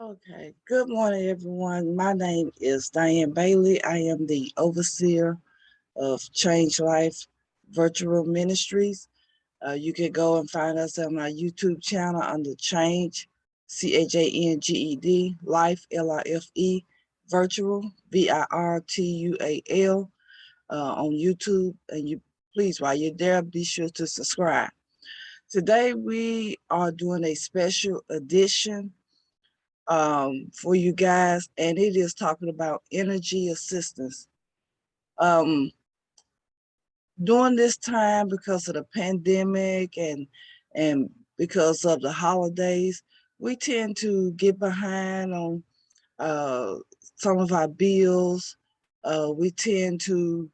Okay, good morning, everyone. My name is Diane Bailey. I am the overseer of Change Life Virtual Ministries. You can go and find us on our YouTube channel under Change, Changed, Life, Life, Virtual, Virtual, on YouTube. And you please, while you're there, be sure to subscribe. Today, we are doing a special edition for you guys, and it is talking about energy assistance. Um, During this time, because of the pandemic and because of the holidays, we tend to get behind on uh, some of our bills. We tend to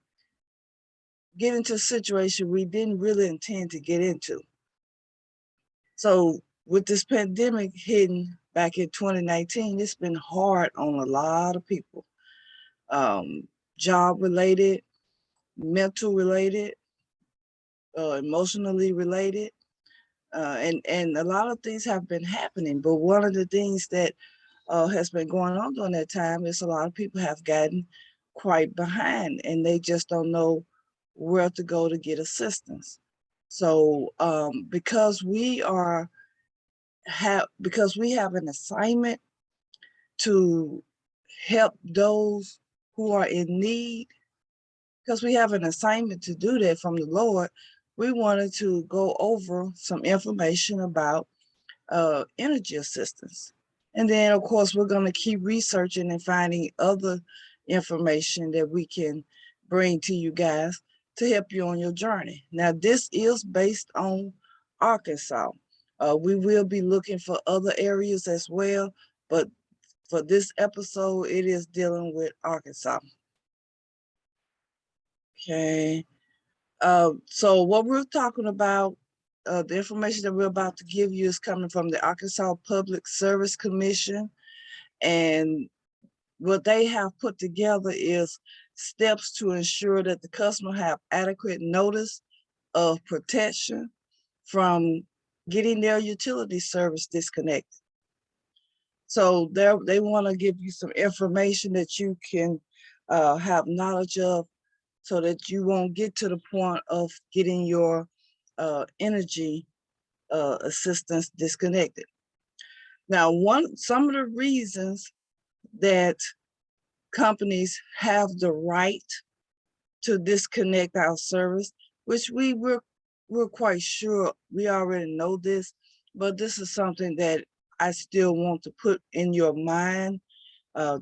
get into a situation we didn't really intend to get into. So with this pandemic hitting back in 2019, it's been hard on a lot of people. um, Job related, mental related, emotionally related, and a lot of things have been happening. But one of the things that has been going on during that time is a lot of people have gotten quite behind, and they just don't know where to go to get assistance. So because we have an assignment to help those who are in need, because we have an assignment to do that from the Lord, we wanted to go over some information about energy assistance. And then, of course, we're going to keep researching and finding other information that we can bring to you guys to help you on your journey. Now, this is based on Arkansas. We will be looking for other areas as well, but for this episode, it is dealing with Arkansas. Okay. So what we're talking about, the information that we're about to give you is coming from the Arkansas Public Service Commission. And what they have put together is steps to ensure that the customer have adequate notice of protection from getting their utility service disconnected. So they want to give you some information that you can have knowledge of, so that you won't get to the point of getting your energy assistance disconnected. Now, some of the reasons that companies have the right to disconnect our service, which we're quite sure we already know this, but this is something that I still want to put in your mind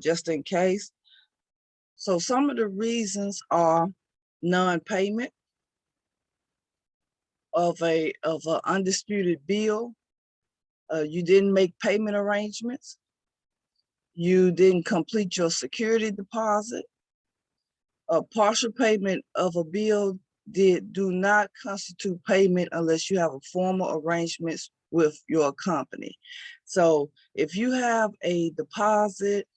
just in case. So some of the reasons are non-payment of an undisputed bill. You didn't make payment arrangements. You didn't complete your security deposit. A partial payment of a bill do not constitute payment unless you have a formal arrangements with your company. So if you have a deposit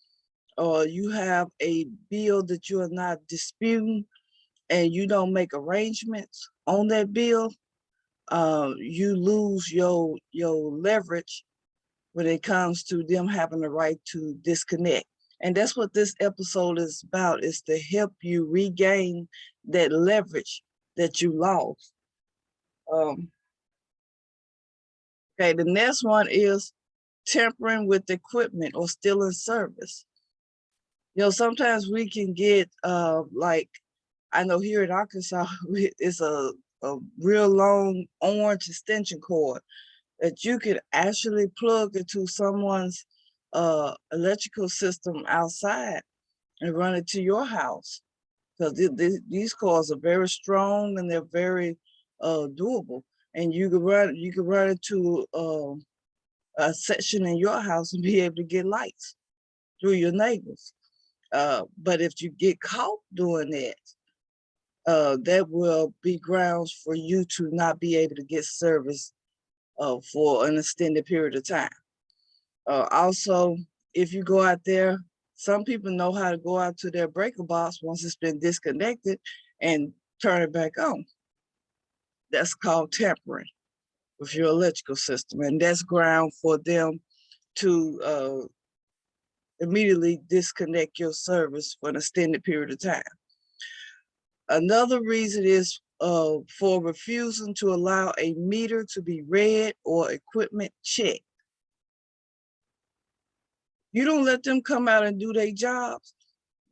or you have a bill that you are not disputing and you don't make arrangements on that bill, you lose your leverage when it comes to them having the right to disconnect. And that's what this episode is about, is to help you regain that leverage that you lost. Um, okay, the next one is tampering with equipment or stealing service. Sometimes we can get like, I know here in Arkansas, it's a real long orange extension cord that you could actually plug into someone's electrical system outside and run it to your house. Because these cords are very strong and they're very doable. And you can run it to a section in your house and be able to get lights through your neighbors. But if you get caught doing that, that will be grounds for you to not be able to get service for an extended period of time. Also, if you go out there, some people know how to go out to their breaker box once it's been disconnected and turn it back on. That's called tampering with your electrical system, and that's ground for them to immediately disconnect your service for an extended period of time. Another reason is for refusing to allow a meter to be read or equipment checked. You don't let them come out and do their jobs,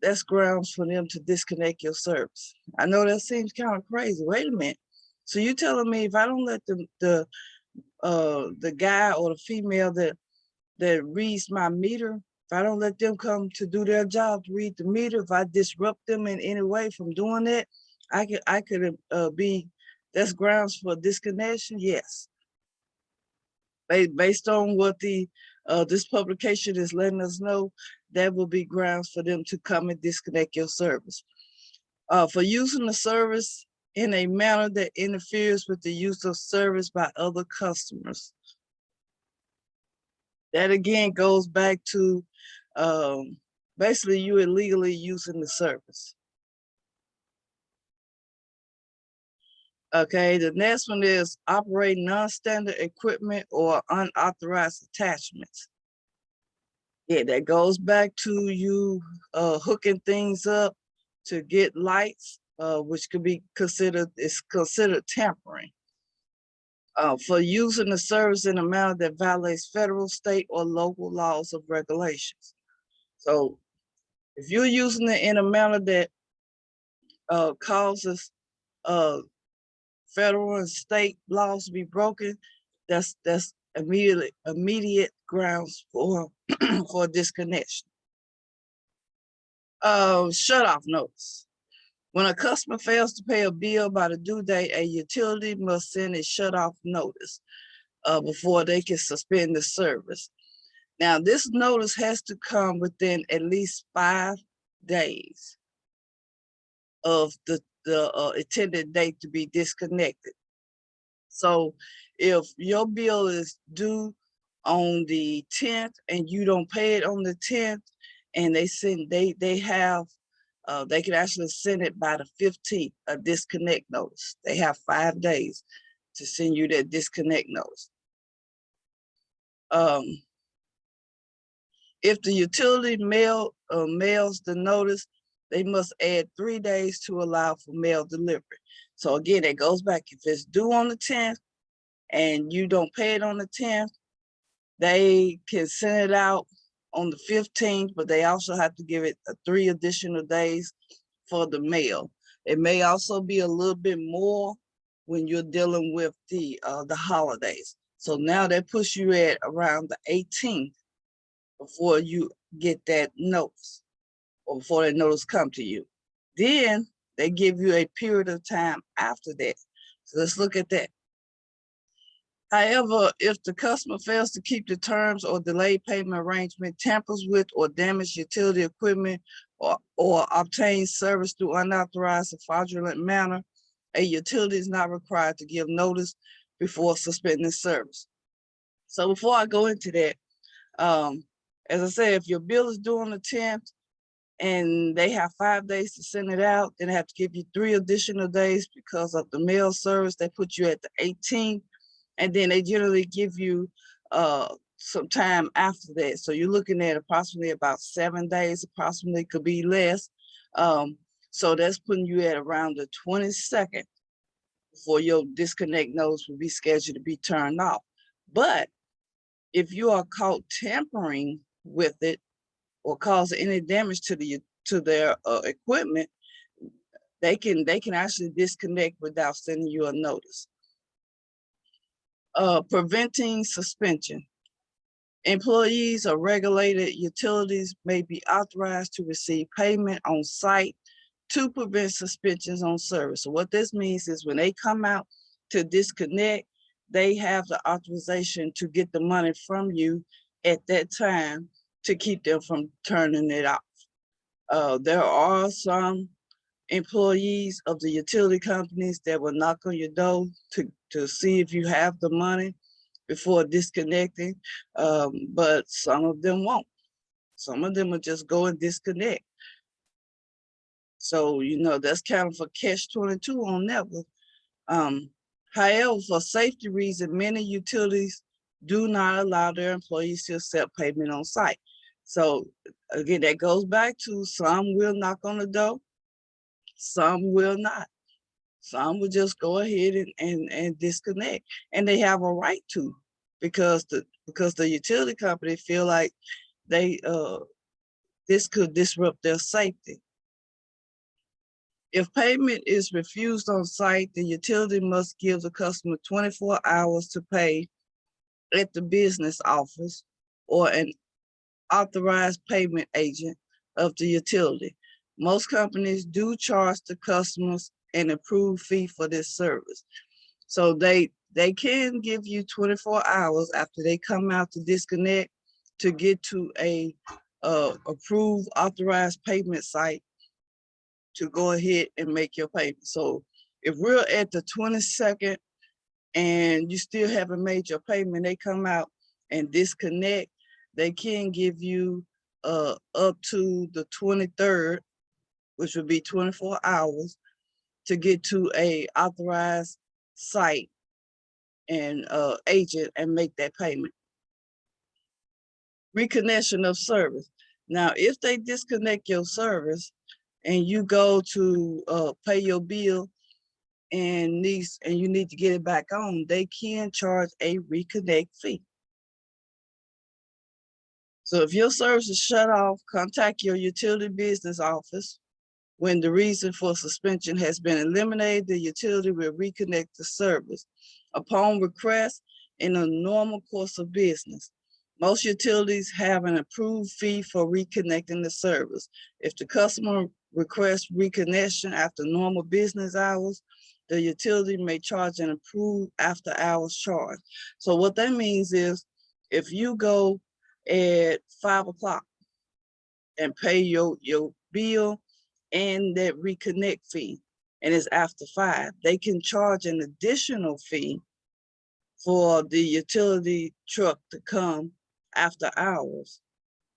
that's grounds for them to disconnect your service. I know that seems kind of crazy. Wait a minute. So you telling me if I don't let the guy or the female that reads my meter, if I don't let them come to do their job to read the meter, if I disrupt them in any way from doing that, I could be, that's grounds for disconnection? Yes. Based on what this publication is letting us know, that will be grounds for them to come and disconnect your service. For using the service in a manner that interferes with the use of service by other customers. That again goes back to basically you illegally using the service. Okay, the next one is operate non-standard equipment or unauthorized attachments. Yeah, that goes back to you hooking things up to get lights, which could be considered tampering. For using the service in a manner that violates federal, state, or local laws of regulations. So if you're using it in a manner that causes federal and state laws to be broken, that's immediate grounds for for disconnection. Shut off notice. When a customer fails to pay a bill by the due date, a utility must send a shut off notice before they can suspend the service. Now, this notice has to come within at least 5 days of the intended date to be disconnected. So if your bill is due on the 10th and you don't pay it on the 10th, and they can actually send it by the 15th, a disconnect notice. They have 5 days to send you that disconnect notice. If the utility mails the notice, they must add 3 days to allow for mail delivery. So again, it goes back. If it's due on the 10th and you don't pay it on the 10th, they can send it out on the 15th, but they also have to give it 3 additional days for the mail. It may also be a little bit more when you're dealing with the holidays. So now that puts you at around the 18th before you get that notice, or before that notice come to you. Then they give you a period of time after that. So let's look at that. However, if the customer fails to keep the terms or delay payment arrangement, tampers with or damage utility equipment, or obtains service through unauthorized or fraudulent manner, a utility is not required to give notice before suspending service. So before I go into that, as I said, if your bill is due on the 10th and they have 5 days to send it out, then they have to give you 3 additional days because of the mail service. They put you at the 18th, and then they generally give you some time after that. So you're looking at approximately about 7 days, approximately, could be less. So that's putting you at around the 22nd before your disconnect notice will be scheduled to be turned off. But if you are caught tampering with it or cause any damage to their equipment, they can actually disconnect without sending you a notice. Preventing suspension. Employees of regulated utilities may be authorized to receive payment on site to prevent suspensions on service. So what this means is when they come out to disconnect, they have the authorization to get the money from you at that time to keep them from turning it off. There are some employees of the utility companies that will knock on your door to see if you have the money before disconnecting, but some of them won't. Some of them will just go and disconnect. So, that's kind of a catch-22 on that one. However, for safety reasons, many utilities do not allow their employees to accept payment on site. So Again, that goes back to some will knock on the door, some will not. Some will just go ahead and disconnect, and they have a right to, because the utility company feel like they this could disrupt their safety. If payment is refused on site, the utility must give the customer 24 hours to pay at the business office or an authorized payment agent of the utility. Most companies do charge the customers an approved fee for this service. So they can give you 24 hours after they come out to disconnect to get to a approved authorized payment site to go ahead and make your payment. So if we're at the 22nd and you still haven't made your payment, they come out and disconnect, they can give you up to the 23rd, which would be 24 hours, to get to a authorized site and agent and make that payment. Reconnection of service. Now, if they disconnect your service and you go to pay your bill and you need to get it back on, they can charge a reconnect fee. So if your service is shut off, contact your utility business office. When the reason for suspension has been eliminated, the utility will reconnect the service upon request in a normal course of business. Most utilities have an approved fee for reconnecting the service. If the customer requests reconnection after normal business hours, the utility may charge an approved after hours charge. So what that means is if you go at 5 o'clock and pay your bill and that reconnect fee, and it's after 5, they can charge an additional fee for the utility truck to come after hours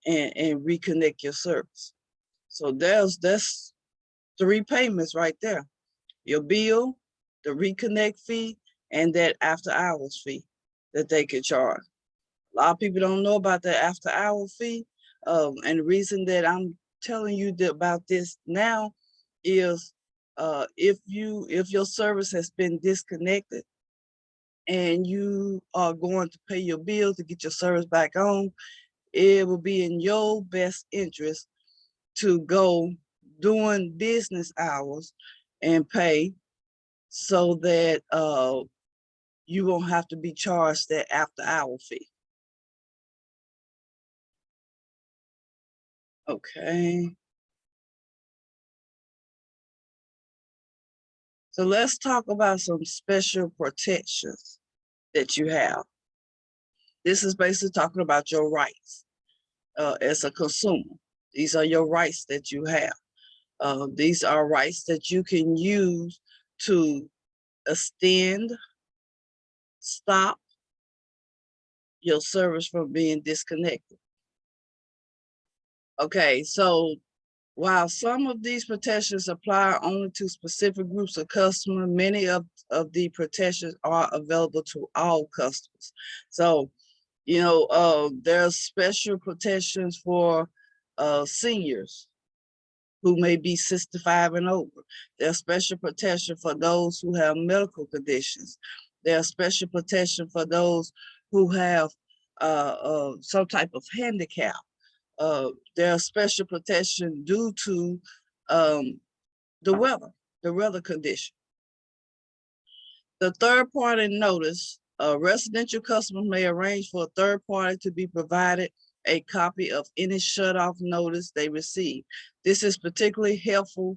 and reconnect your service. So that's 3 payments right there: your bill, the reconnect fee, and that after hours fee that they can charge. A lot of people don't know about the after hour fee, and the reason that I'm telling you about this now is if your service has been disconnected and you are going to pay your bill to get your service back on, it will be in your best interest to go during business hours and pay, so that you won't have to be charged that after hour fee. Okay. So let's talk about some special protections that you have. This is basically talking about your rights as a consumer. These are your rights that you have. These are rights that you can use to extend, stop your service from being disconnected. Okay, so while some of these protections apply only to specific groups of customers, many of the protections are available to all customers. So, you know, there's special protections for seniors who may be 65 and over. There's special protection for those who have medical conditions. There's special protection for those who have some type of handicap. There's special protection due to the weather condition. The third party notice, residential customers may arrange for a third party to be provided a copy of any shut-off notice they receive. This is particularly helpful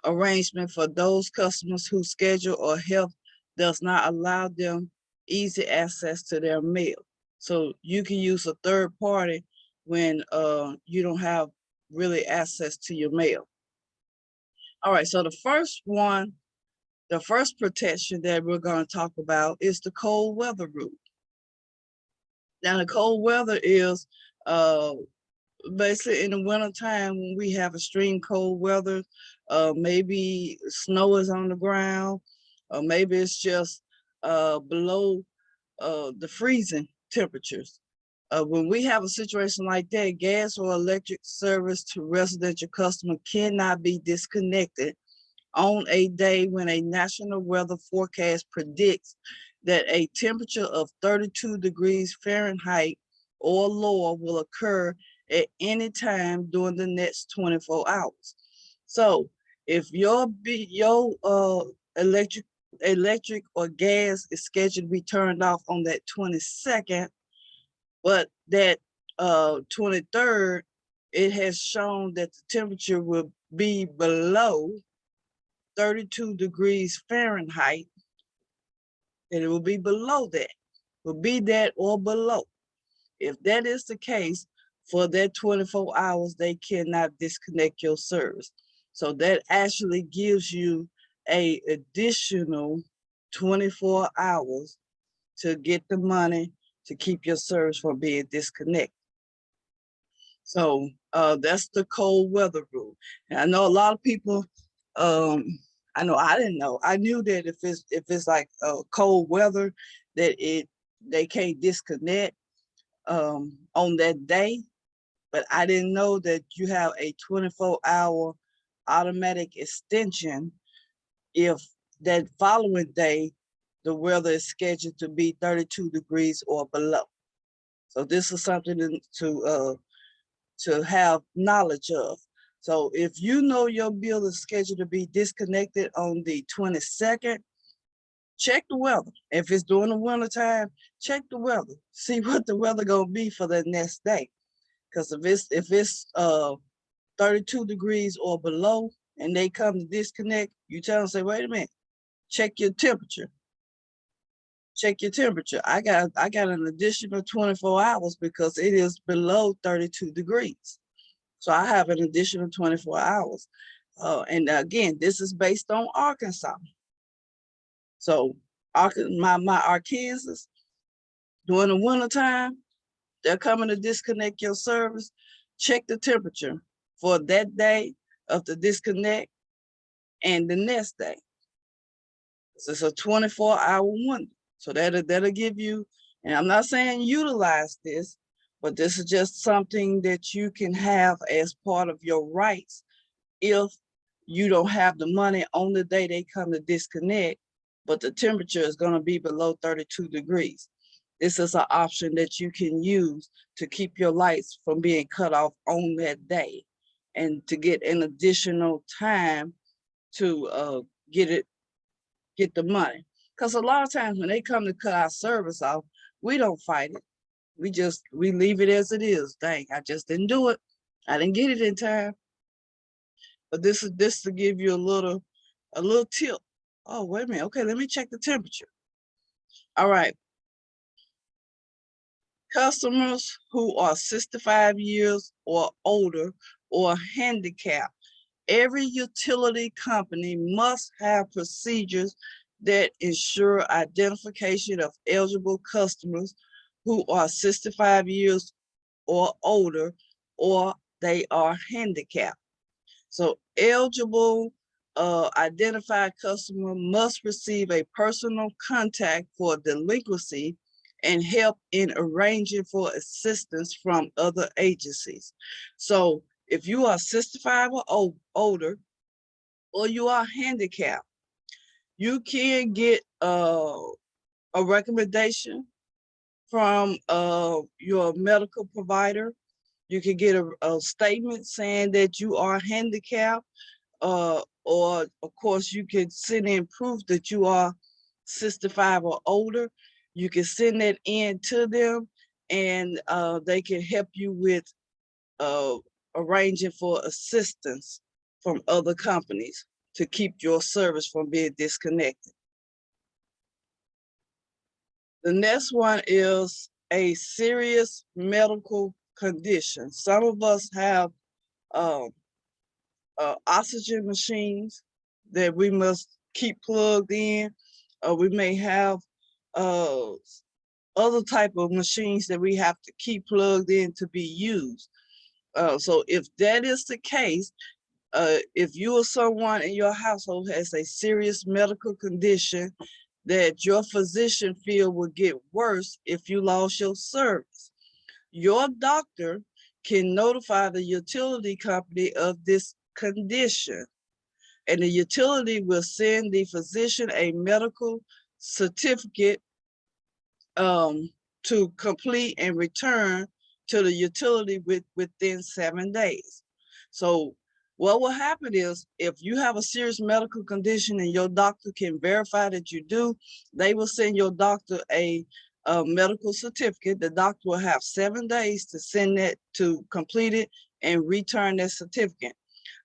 arrangement for those customers whose schedule or health does not allow them easy access to their mail. So you can use a third party when you don't have really access to your mail. All right, so the first protection that we're going to talk about is the cold weather rule. Now, the cold weather is basically in the wintertime when we have extreme cold weather, maybe snow is on the ground, or maybe it's just below the freezing temperatures. When we have a situation like that, gas or electric service to residential customer cannot be disconnected on a day when a national weather forecast predicts that a temperature of 32 degrees Fahrenheit or lower will occur at any time during the next 24 hours. So if your electric or gas is scheduled to be turned off on that 22nd, but that 23rd, it has shown that the temperature will be below 32 degrees Fahrenheit, and it will be below that, will be that or below. If that is the case, for that 24 hours, they cannot disconnect your service. So that actually gives you a additional 24 hours to get the money to keep your service from being disconnected. So that's the cold weather rule. And I know a lot of people, I know I didn't know. I knew that if it's like cold weather, that they can't disconnect on that day, but I didn't know that you have a 24-hour automatic extension if that following day the weather is scheduled to be 32 degrees or below. So this is something to have knowledge of. So if you know your bill is scheduled to be disconnected on the 22nd, check the weather. If it's during the winter time, check the weather. See what the weather gonna be for the next day. Because if it's 32 degrees or below and they come to disconnect, you tell them, say, wait a minute, check your temperature. Check your temperature. I got an additional 24 hours because it is below 32 degrees. So I have an additional 24 hours. And again, this is based on Arkansas. So my Arkansas, during the winter time, they're coming to disconnect your service. Check the temperature for that day of the disconnect and the next day. So it's a 24-hour window. So that'll give you, and I'm not saying utilize this, but this is just something that you can have as part of your rights if you don't have the money on the day they come to disconnect, but the temperature is going to be below 32 degrees. This is an option that you can use to keep your lights from being cut off on that day and to get an additional time to get the money. Because a lot of times when they come to cut our service off, we don't fight it. We leave it as it is. Dang, I just didn't do it. I didn't get it in time. But this is to give you a little tip. Oh, wait a minute. Okay, let me check the temperature. All right. Customers who are 65 years or older or handicapped, every utility company must have procedures that ensure identification of eligible customers who are 65 years or older or they are handicapped. So eligible identified customer must receive a personal contact for delinquency and help in arranging for assistance from other agencies. So if you are 65 or older, or you are handicapped, you can get a recommendation from your medical provider. You can get a statement saying that you are handicapped, or of course you can send in proof that you are 65 or older. You can send that in to them, and they can help you with arranging for assistance from other companies to keep your service from being disconnected. The next one is a serious medical condition. Some of us have oxygen machines that we must keep plugged in. We may have other type of machines that we have to keep plugged in to be used. So if that is the case, if you or someone in your household has a serious medical condition that your physician feel will get worse if you lost your service, your doctor can notify the utility company of this condition, and the utility will send the physician a medical certificate to complete and return to the utility within 7 days. So what will happen is, if you have a serious medical condition and your doctor can verify that you do, they will send your doctor a medical certificate. The doctor will have 7 days to send that, to complete it and return that certificate.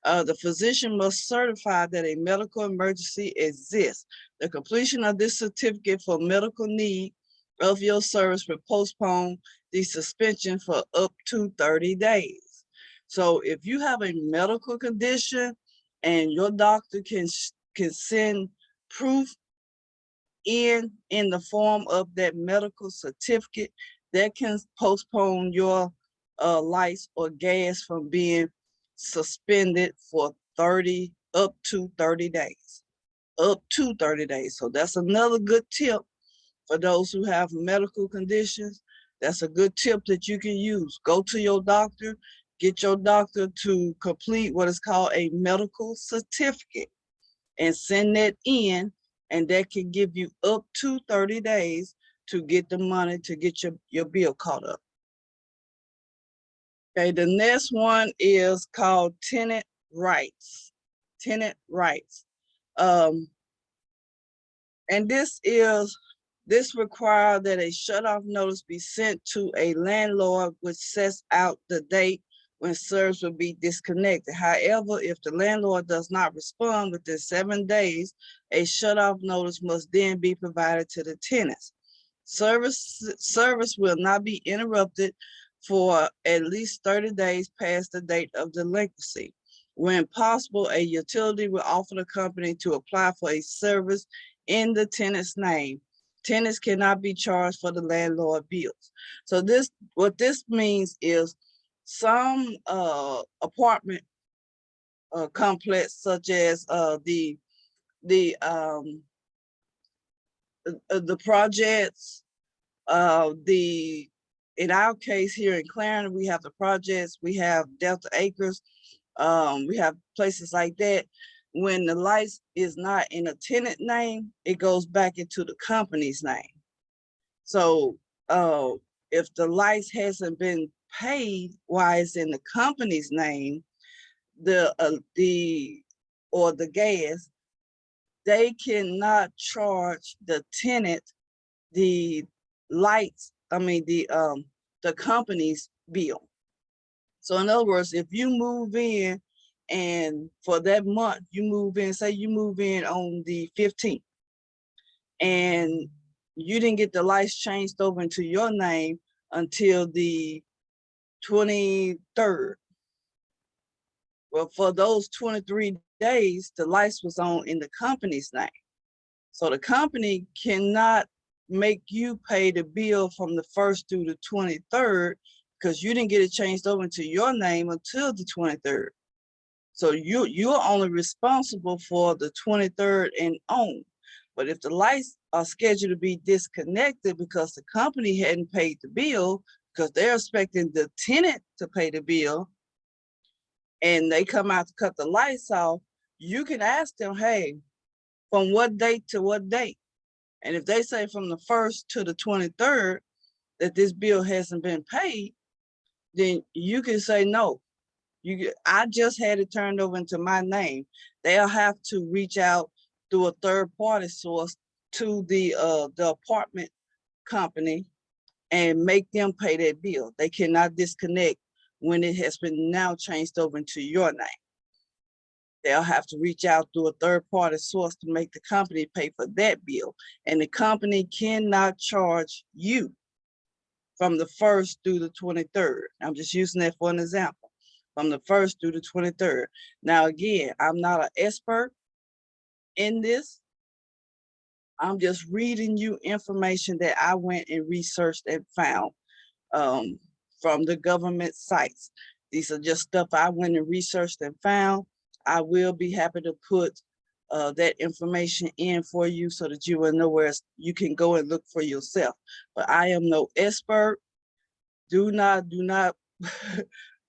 The physician must certify that a medical emergency exists. The completion of this certificate for medical need of your service will postpone the suspension for up to 30 days. So if you have a medical condition and your doctor can send proof in the form of that medical certificate, that can postpone your lights or gas from being suspended for up to 30 days. Up to 30 days. So that's another good tip for those who have medical conditions. That's a good tip that you can use. Go to your doctor, get your doctor to complete what is called a medical certificate and send that in, and that can give you up to 30 days to get the money to get your bill caught up. Okay, the next one is called tenant rights. Tenant rights. And this requires that a shut-off notice be sent to a landlord, which sets out the date when service will be disconnected. However, if the landlord does not respond within 7 days, a shut-off notice must then be provided to the tenants. Service will not be interrupted for at least 30 days past the date of delinquency. When possible, a utility will offer the company to apply for a service in the tenant's name. Tenants cannot be charged for the landlord bills. So what this means is, some apartment complex, such as the projects, in our case here in Clarendon, we have the projects, we have Delta Acres, we have places like that. When the lights is not in a tenant name, it goes back into the company's name. So if the lights hasn't been paid while it's in the company's name, or the gas, they cannot charge the tenant the lights, the company's bill. So in other words, if you move in and for that month you move in, say you move in on the 15th, and you didn't get the lights changed over into your name until the 23rd. Well, for those 23 days, the lights was on in the company's name. So the company cannot make you pay the bill from the 1st through the 23rd, because you didn't get it changed over into your name until the 23rd. So you're only responsible for the 23rd and on. But if the lights are scheduled to be disconnected because the company hadn't paid the bill, because they're expecting the tenant to pay the bill, and they come out to cut the lights off, you can ask them, hey, from what date to what date? And if they say from the 1st to the 23rd that this bill hasn't been paid, then you can say no. I just had it turned over into my name. They'll have to reach out through a third-party source to the apartment company and make them pay that bill. They cannot disconnect when it has been now changed over into your name. They'll have to reach out through a third-party source to make the company pay for that bill. And the company cannot charge you from the 1st through the 23rd. I'm just using that for an example. From the 1st through the 23rd. Now, again, I'm not an expert in this. I'm just reading you information that I went and researched and found from the government sites. These are just stuff I went and researched and found. I will be happy to put that information in for you so that you will know where you can go and look for yourself. But I am no expert. Do not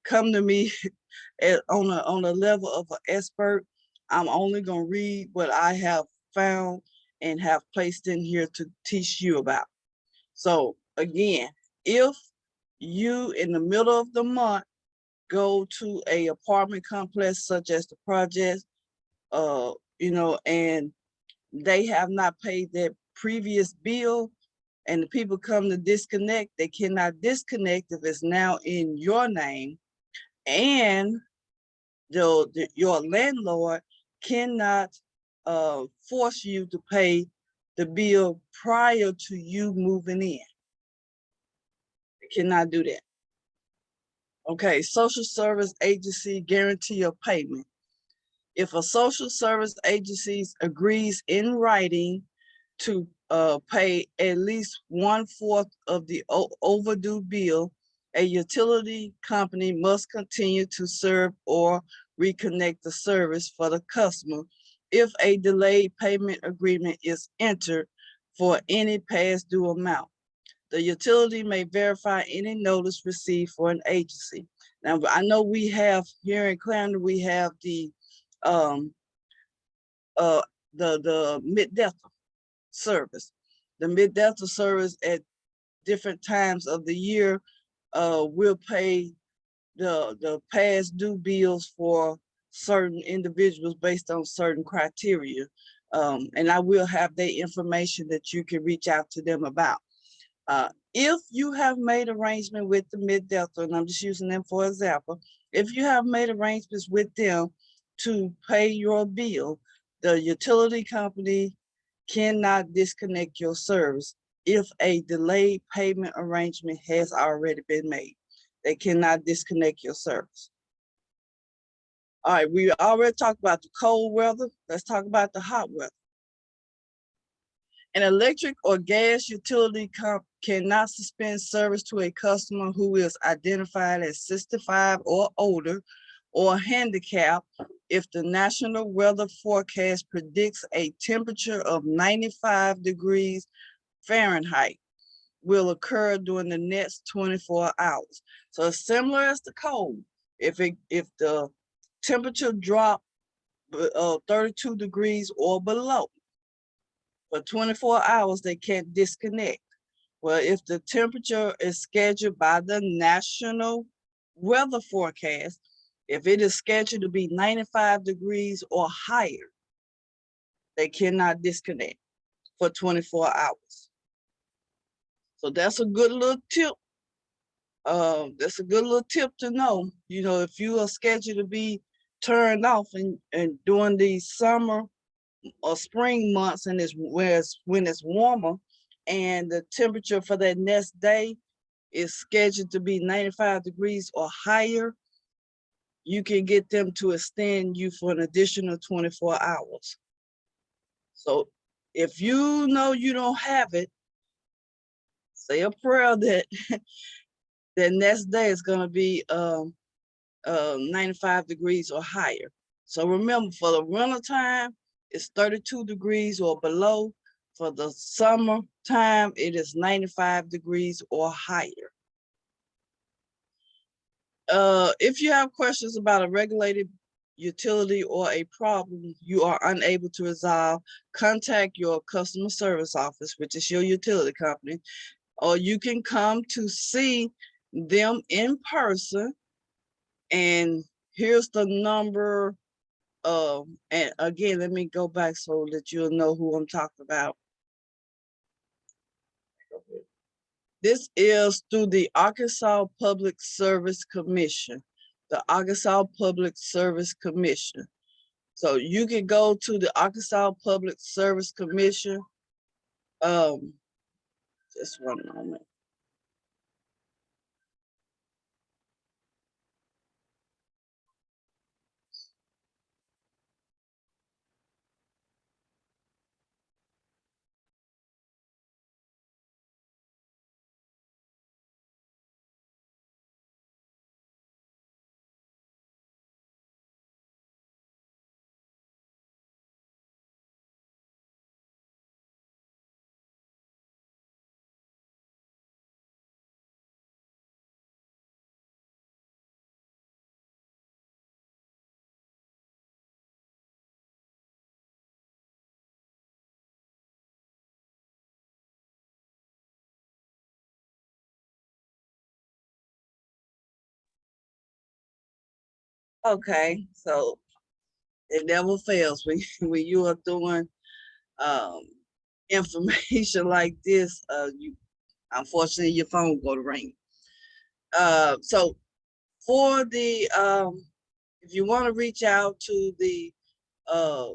come to me on a level of an expert. I'm only going to read what I have found and have placed in here to teach you about. So again, if you in the middle of the month go to a apartment complex such as the project, and they have not paid their previous bill, and the people come to disconnect, they cannot disconnect if it's now in your name, and your landlord cannot force you to pay the bill prior to you moving in. They cannot do that. Okay, social service agency guarantee of payment. If a social service agency agrees in writing to pay at least 1/4 of the overdue bill, a utility company must continue to serve or reconnect the service for the customer if a delayed payment agreement is entered for any past due amount. The utility may verify any notice received for an agency. Now, I know we have here in Clarendon, we have the um, mid-delta service. The mid-delta service at different times of the year will pay the past due bills for certain individuals based on certain criteria. And I will have their information that you can reach out to them about. If you have made arrangement with the mid-delta, and I'm just using them for example, if you have made arrangements with them to pay your bill, the utility company cannot disconnect your service if a delayed payment arrangement has already been made. They cannot disconnect your service. All right, we already talked about the cold weather. Let's talk about the hot weather. An electric or gas utility cannot suspend service to a customer who is identified as 65 or older or handicapped if the National Weather Forecast predicts a temperature of 95 degrees Fahrenheit will occur during the next 24 hours. So it's similar as the cold. If the temperature drop 32 degrees or below, for 24 hours, they can't disconnect. Well, if the temperature is scheduled by the National Weather Forecast, if it is scheduled to be 95 degrees or higher, they cannot disconnect for 24 hours. So that's a good little tip. That's a good little tip to know. You know, if you are scheduled to be turned off and during the summer or spring months, and when it's warmer, and the temperature for that next day is scheduled to be 95 degrees or higher, you can get them to extend you for an additional 24 hours. So if you know you don't have it, say a prayer that the next day is going to be 95 degrees or higher. So remember, for the winter time, it's 32 degrees or below. For the summer time, it is 95 degrees or higher. If you have questions about a regulated utility or a problem you are unable to resolve, contact your customer service office, which is your utility company, or you can come to see them in person. And here's the number. And again, let me go back so that you'll know who I'm talking about. This is through the Arkansas Public Service Commission, the Arkansas Public Service Commission. So you can go to the Arkansas Public Service Commission. Just one moment. Okay, so it never fails when when you are doing um, information like this. You unfortunately your phone go to ring. So for the if you want to reach out to the uh,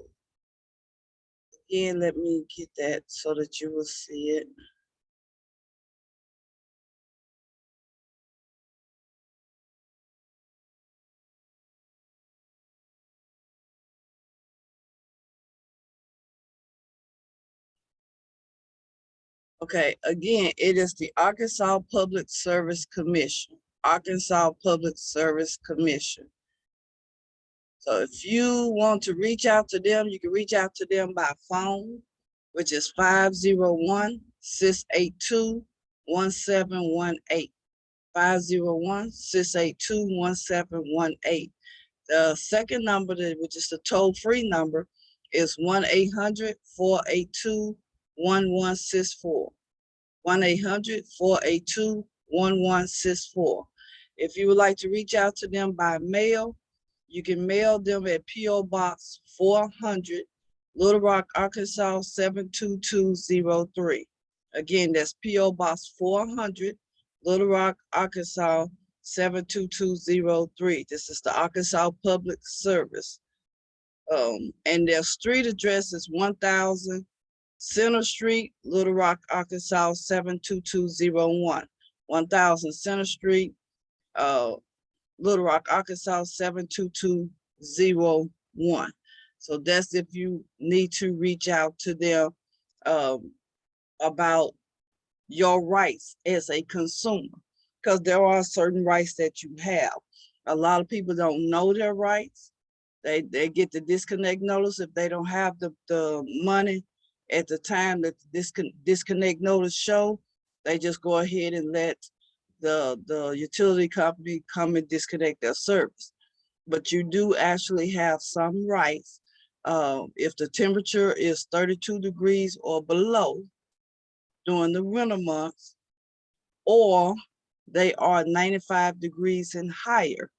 again, let me get that so that you will see it. Okay, again, it is the Arkansas Public Service Commission. Arkansas Public Service Commission. So if you want to reach out to them, you can reach out to them by phone, which is 501-682-1718. 501-682-1718. The second number, which is the toll-free number, is 1-800-482-1164. 1-800-482-1164. If you would like to reach out to them by mail, you can mail them at P.O. Box 400, Little Rock, Arkansas 72203. Again, that's P.O. Box 400, Little Rock, Arkansas 72203. This is the Arkansas Public Service. And their street address is 1000 Center Street, Little Rock, Arkansas 72201. 1000 Center Street, Little Rock, Arkansas 72201. So that's if you need to reach out to them about your rights as a consumer, because there are certain rights that you have. A lot of people don't know their rights. They get the disconnect notice if they don't have the money at the time that this disconnect notice show. They just go ahead and let the utility company come and disconnect their service. But you do actually have some rights. If the temperature is 32 degrees or below during the winter months, or they are 95 degrees and higher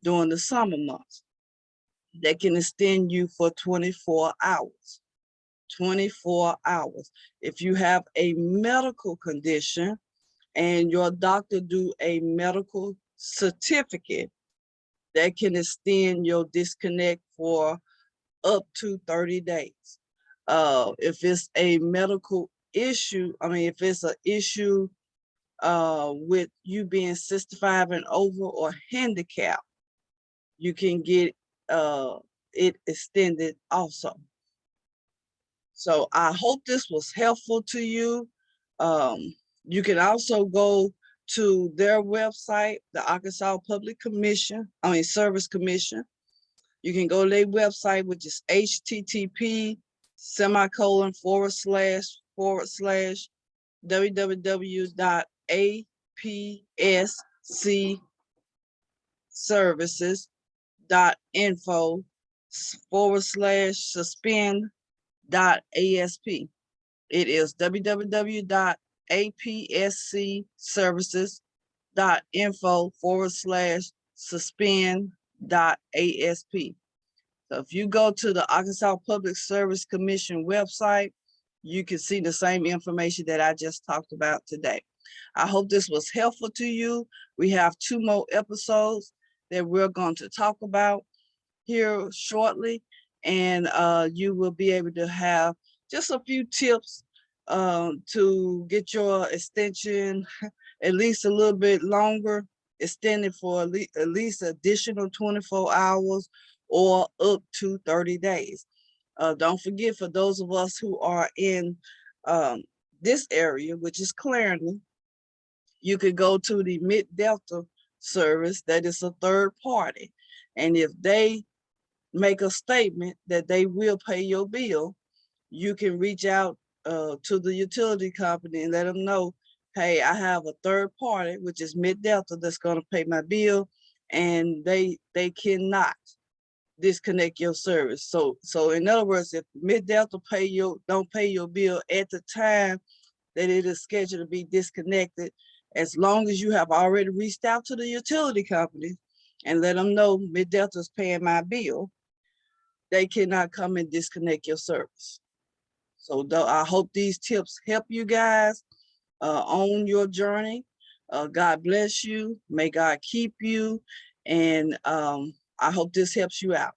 during the summer months, they can extend you for 24 hours. 24 hours. If you have a medical condition and your doctor do a medical certificate, that can extend your disconnect for up to 30 days. If it's a medical issue, if it's an issue with you being 65 and over or handicapped, you can get it extended also. So I hope this was helpful to you. You can also go to their website, the Arkansas Public Commission, Service Commission. You can go to their website, which is http://www.apscservices.info/suspend.asp. It is www.apscservices.info/suspend.asp. So if you go to the Arkansas Public Service Commission website, you can see the same information that I just talked about today. I hope this was helpful to you. We have 2 more episodes that we're going to talk about here shortly, and you will be able to have just a few tips to get your extension at least a little bit longer, extended for at least additional 24 hours or up to 30 days. Don't forget, for those of us who are in this area, which is Clarendon, you could go to the Mid-Delta service that is a third party. And if they make a statement that they will pay your bill, you can reach out to the utility company and let them know, hey, I have a third party, which is Mid-Delta, that's going to pay my bill, and they cannot disconnect your service. So in other words, if Mid-Delta don't pay your bill at the time that it is scheduled to be disconnected, as long as you have already reached out to the utility company and let them know Mid-Delta is paying my bill, they cannot come and disconnect your service. So I hope these tips help you guys on your journey. God bless you. May God keep you. And I hope this helps you out.